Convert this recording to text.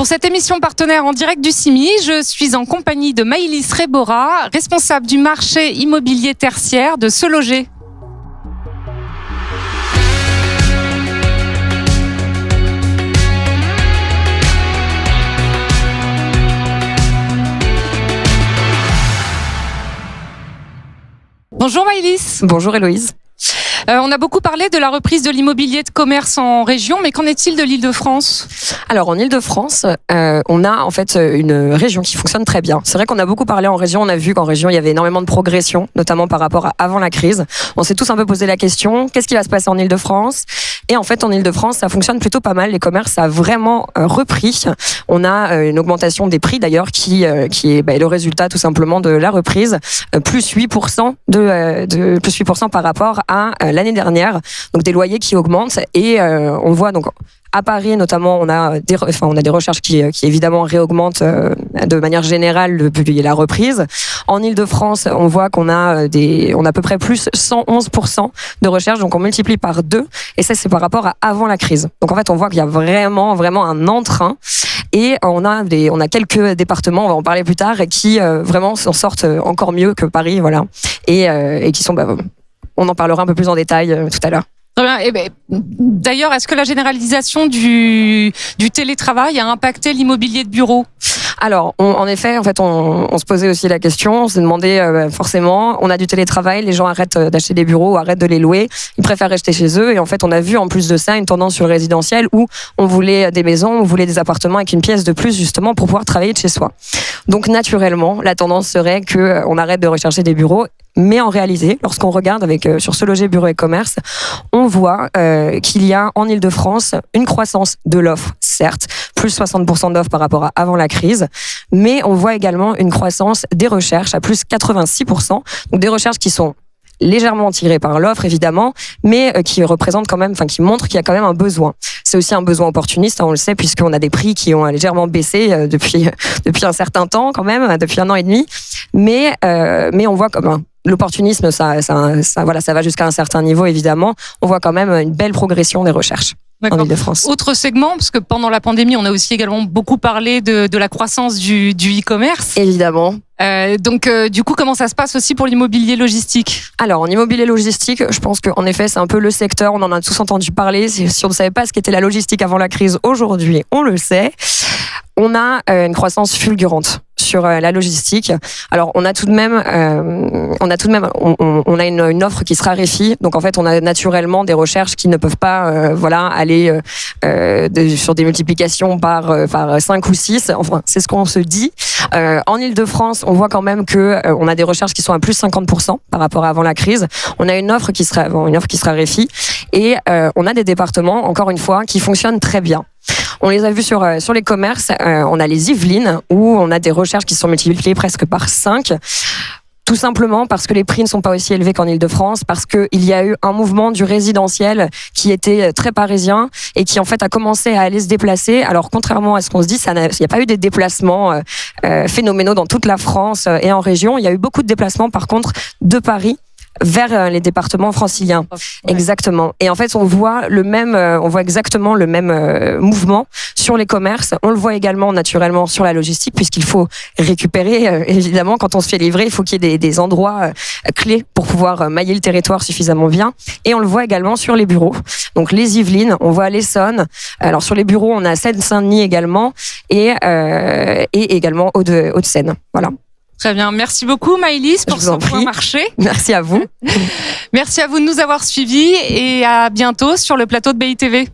Pour cette émission partenaire en direct du CIMI, je suis en compagnie de Maëlys Rebora, responsable du marché immobilier tertiaire de Se Loger. Bonjour Maëlys. Bonjour Héloïse. On a beaucoup parlé de la reprise de l'immobilier de commerce en région, mais qu'en est-il de l'Île-de-France ? Alors en Île-de-France, on a en fait une région qui fonctionne très bien. C'est vrai qu'on a beaucoup parlé en région, on a vu qu'en région il y avait énormément de progression, notamment par rapport à avant la crise. On s'est tous un peu posé la question, qu'est-ce qui va se passer en Île-de-France ? Et en fait en Île-de-France ça fonctionne plutôt pas mal, les commerces ça a vraiment repris. On a une augmentation des prix d'ailleurs qui est le résultat tout simplement de la reprise, plus 8% plus 8% par rapport à l'année dernière, donc des loyers qui augmentent et on voit donc à Paris notamment on a des recherches qui évidemment réaugmentent de manière générale depuis la reprise. En Île-de-France, on voit qu'on a à peu près plus 111% de recherches, donc on multiplie par 2 et ça c'est par rapport à avant la crise. Donc en fait on voit qu'il y a vraiment un entrain et on a quelques départements, on va en parler plus tard, qui vraiment s'en sortent encore mieux que Paris, voilà, et qui sont on en parlera un peu plus en détail tout à l'heure. Très bien. D'ailleurs, est-ce que la généralisation du télétravail a impacté l'immobilier de bureau ? Alors, en effet, en fait, on se posait aussi la question, on s'est demandé forcément, on a du télétravail, les gens arrêtent d'acheter des bureaux, arrêtent de les louer, ils préfèrent rester chez eux et en fait, on a vu en plus de ça une tendance sur le résidentiel où on voulait des maisons, on voulait des appartements avec une pièce de plus justement pour pouvoir travailler de chez soi. Donc naturellement, la tendance serait que on arrête de rechercher des bureaux. Mais en réalité, lorsqu'on regarde sur Se Loger Bureau et Commerce, on voit qu'il y a en Île-de-France une croissance de l'offre, certes, plus 60% d'offres par rapport à avant la crise, mais on voit également une croissance des recherches à plus 86%, donc des recherches qui sont légèrement tirées par l'offre évidemment, mais qui représentent quand même, qui montrent qu'il y a quand même un besoin. C'est aussi un besoin opportuniste, on le sait, puisqu'on a des prix qui ont légèrement baissé depuis un certain temps quand même, depuis 1 an et demi, mais on voit comme l'opportunisme, ça va jusqu'à un certain niveau évidemment. On voit quand même une belle progression des recherches. En Île-de-France. Autre segment, parce que pendant la pandémie, on a aussi également beaucoup parlé de la croissance du e-commerce. Évidemment. Donc, du coup, comment ça se passe aussi pour l'immobilier logistique ? Alors, en immobilier logistique, je pense qu'en effet, c'est un peu le secteur, on en a tous entendu parler. Si on ne savait pas ce qu'était la logistique avant la crise, aujourd'hui, on le sait. On a une croissance fulgurante sur la logistique. Alors, on a tout de même une offre qui se raréfie. Donc, en fait, on a naturellement des recherches qui ne peuvent pas, aller sur des multiplications par 5 ou 6. Enfin, c'est ce qu'on se dit. En Île-de-France, on voit quand même que on a des recherches qui sont à plus 50% par rapport à avant la crise. On a une offre qui se raréfie et on a des départements, encore une fois, qui fonctionnent très bien. On les a vus sur les commerces. On a les Yvelines où on a des recherches qui sont multipliées presque par 5. Tout simplement parce que les prix ne sont pas aussi élevés qu'en Île-de-France, parce qu'il y a eu un mouvement du résidentiel qui était très parisien et qui en fait a commencé à aller se déplacer. Alors contrairement à ce qu'on se dit, il n'y a pas eu des déplacements phénoménaux dans toute la France et en région. Il y a eu beaucoup de déplacements par contre de Paris vers les départements franciliens. Ouais. Exactement. Et en fait, on voit exactement le même mouvement sur les commerces. On le voit également naturellement sur la logistique, puisqu'il faut récupérer, évidemment, quand on se fait livrer, il faut qu'il y ait des endroits clés pour pouvoir mailler le territoire suffisamment bien. Et on le voit également sur les bureaux. Donc les Yvelines, on voit l'Essonne. Alors sur les bureaux, on a Seine-Saint-Denis également et également Hauts-de-Seine. Voilà. Très bien, merci beaucoup Maëlys pour ce point marché. Merci à vous. Merci à vous de nous avoir suivis et à bientôt sur le plateau de BITV.